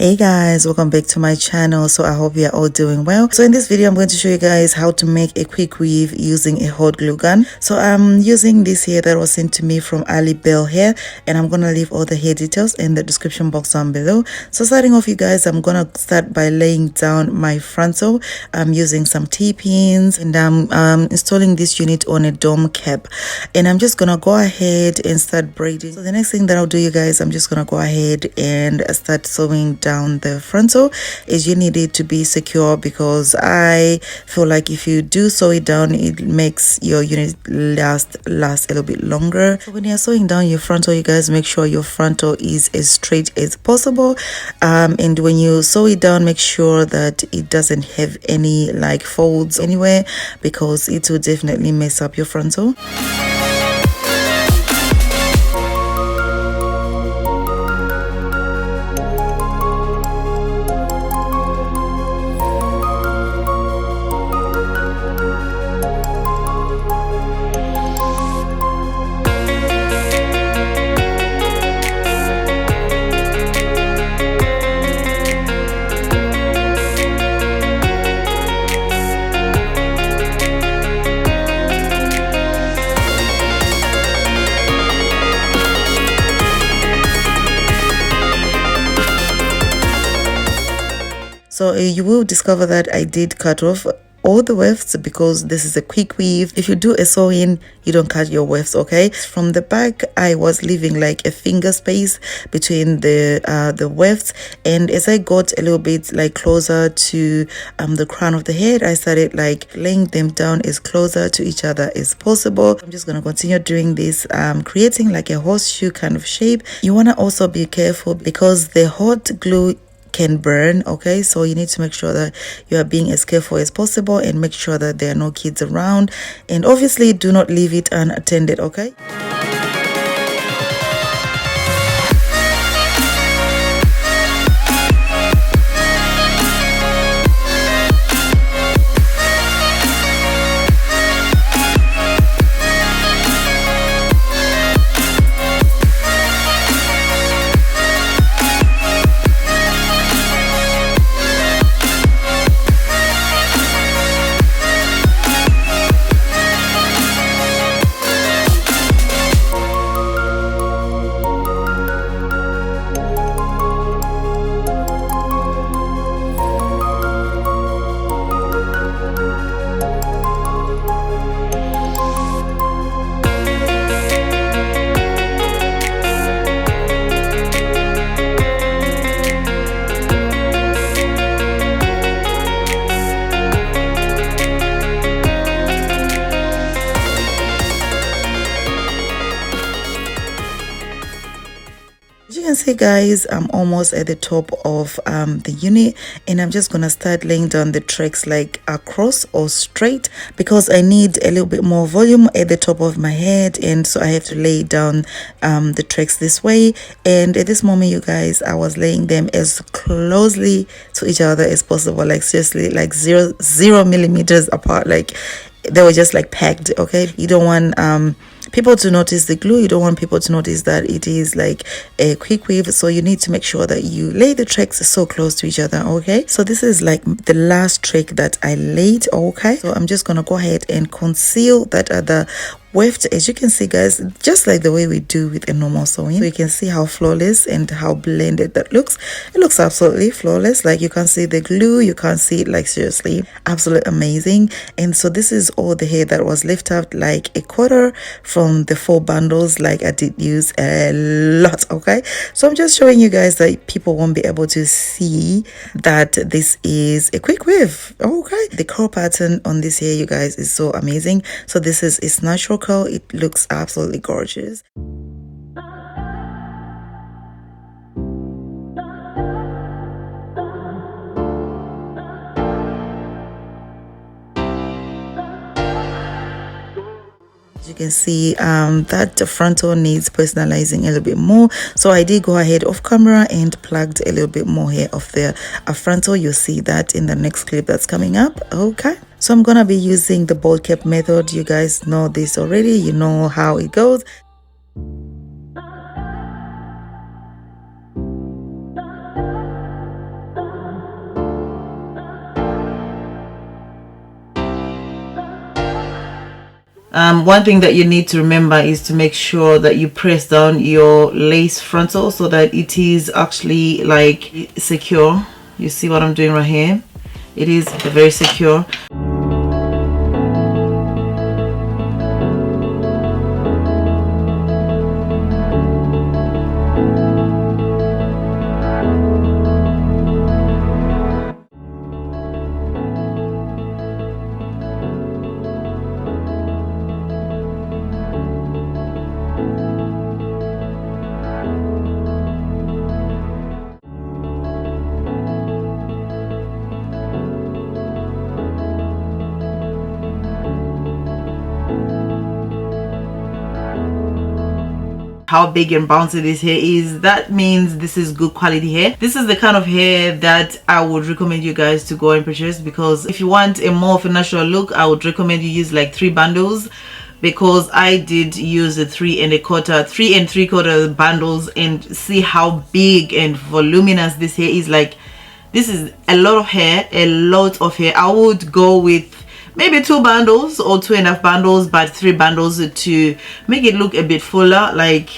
Hey guys, welcome back to my channel. So I hope you are all doing well. So in this video I'm going to show you guys how to make a quick weave using a hot glue gun. So I'm using this hair that was sent to me from Alibele hair, and I'm gonna leave all the hair details in the description box down below. So starting off, you guys, I'm gonna start by laying down my frontal. I'm using some T-pins, and I'm installing this unit on a dome cap, and I'm just gonna go ahead and start braiding. So the next thing that I'll do, you guys, I'm just gonna go ahead and start sewing down the frontal. Is you need it to be secure, because I feel like if you do sew it down, it makes your unit last a little bit longer. So when you're sewing down your frontal, you guys, make sure your frontal is as straight as possible, and when you sew it down, make sure that it doesn't have any like folds anywhere, because it will definitely mess up your frontal. So you will discover that I did cut off all the wefts, because this is a quick weave. If you do a sew-in, you don't cut your wefts, okay? From the back, I was leaving like a finger space between the wefts, and as I got a little bit like closer to the crown of the head, I started like laying them down as closer to each other as possible. I'm just gonna continue doing this, creating like a horseshoe kind of shape. You wanna also be careful, because the hot glue can burn, okay? So you need to make sure that you are being as careful as possible, and make sure that there are no kids around, and obviously do not leave it unattended, okay? You can see, guys, I'm almost at the top of the unit, and I'm just gonna start laying down the tracks like across or straight, because I need a little bit more volume at the top of my head, and so I have to lay down the tracks this way. And at this moment, you guys, I was laying them as closely to each other as possible, like seriously, like zero millimeters apart, like they were just like packed, okay? You don't want people to notice the glue. You don't want people to notice that it is like a quick weave, so you need to make sure that you lay the tracks so close to each other, okay? So this is like the last track that I laid, okay? So I'm just gonna go ahead and conceal that other weft, as you can see, guys, just like the way we do with a normal sewing. So you can see how flawless and how blended that looks. It looks absolutely flawless. Like, you can't see the glue, you can't see it, like seriously, absolutely amazing. And so this is all the hair that was left out, like a quarter from the 4 bundles. Like, I did use a lot, okay? So I'm just showing you guys that people won't be able to see that this is a quick weave, okay? The curl pattern on this hair, you guys, is so amazing. So this is its natural curl. It looks absolutely gorgeous. You can see that the frontal needs personalizing a little bit more, so I did go ahead off camera and plugged a little bit more hair off the frontal. You'll see that in the next clip that's coming up, okay? So I'm gonna be using the ball cap method. You guys know this already, you know how it goes. One thing that you need to remember is to make sure that you press down your lace frontal so that it is actually like secure. You see what I'm doing right here? It is very secure. How big and bouncy this hair is, that means this is good quality hair. This is the kind of hair that I would recommend you guys to go and purchase, because if you want a more of a natural look, I would recommend you use like 3 bundles, because I did use the 3 and 3/4 bundles, and see how big and voluminous this hair is. Like, this is a lot of hair, I would go with maybe 2 bundles or 2.5 bundles, but 3 bundles to make it look a bit fuller. Like,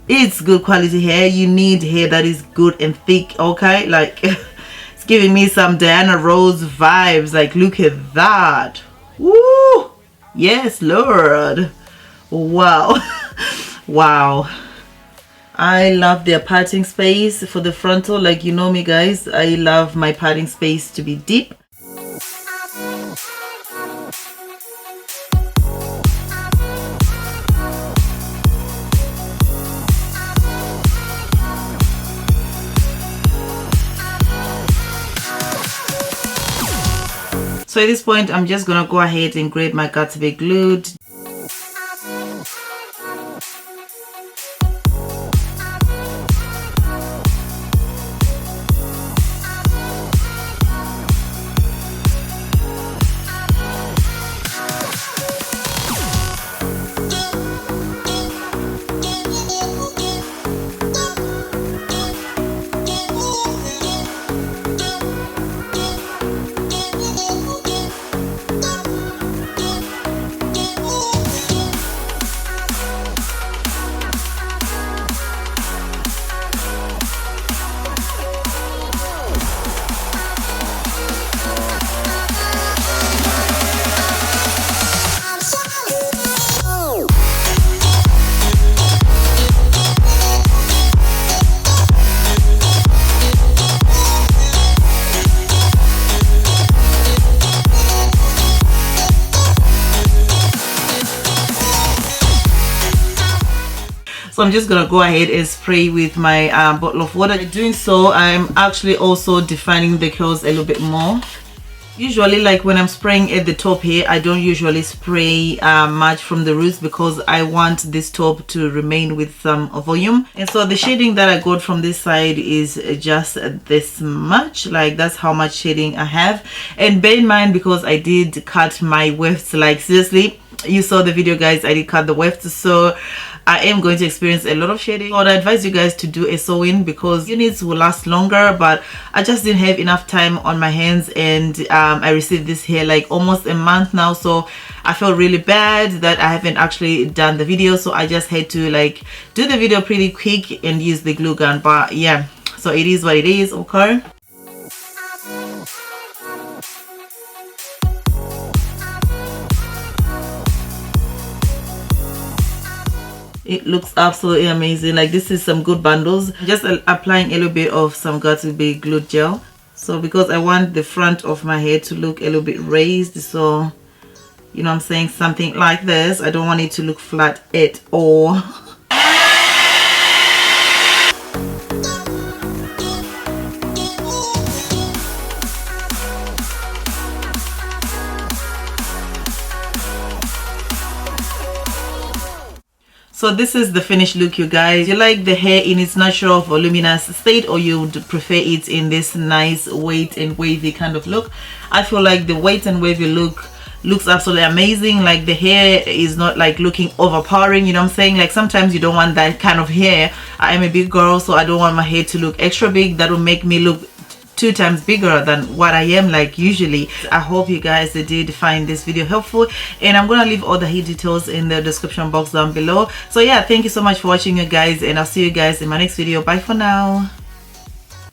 it's good quality hair. You need hair that is good and thick, okay? Like, it's giving me some Diana Rose vibes. Like, look at that. Woo! Yes, Lord. Wow. Wow. I love their parting space for the frontal. Like, you know me, guys, I love my parting space to be deep. So at this point, I'm just gonna go ahead and grab my got to be glued. So I'm just gonna go ahead and spray with my bottle of water. By doing so, I'm actually also defining the curls a little bit more. Usually, like when I'm spraying at the top here, I don't usually spray much from the roots, because I want this top to remain with some volume. And so the shading that I got from this side is just this much. Like, that's how much shading I have. And bear in mind, because I did cut my wefts, like seriously, you saw the video, guys, I did cut the wefts, so I am going to experience a lot of shading. So I'd advise you guys to do a sew-in, because units will last longer, but I just didn't have enough time on my hands, and I received this hair like almost a month now, so I felt really bad that I haven't actually done the video. So I just had to like do the video pretty quick and use the glue gun. But yeah, so it is what it is, okay? It looks absolutely amazing. Like, this is some good bundles. Just applying a little bit of some got2b glue gel. So because I want the front of my hair to look a little bit raised, so you know what I'm saying, something like this. I don't want it to look flat at all. So this is the finished look, you guys. You like the hair in its natural voluminous state, or you would prefer it in this nice weight and wavy kind of look? I feel like the weight and wavy look looks absolutely amazing. Like, the hair is not like looking overpowering, you know what I'm saying? Like, sometimes you don't want that kind of hair. I am a big girl, so I don't want my hair to look extra big. That will make me look 2 times bigger than what I am like usually. I hope you guys did find this video helpful, and I'm gonna leave all the hair details in the description box down below. So yeah, thank you so much for watching, you guys, and I'll see you guys in my next video. Bye for now.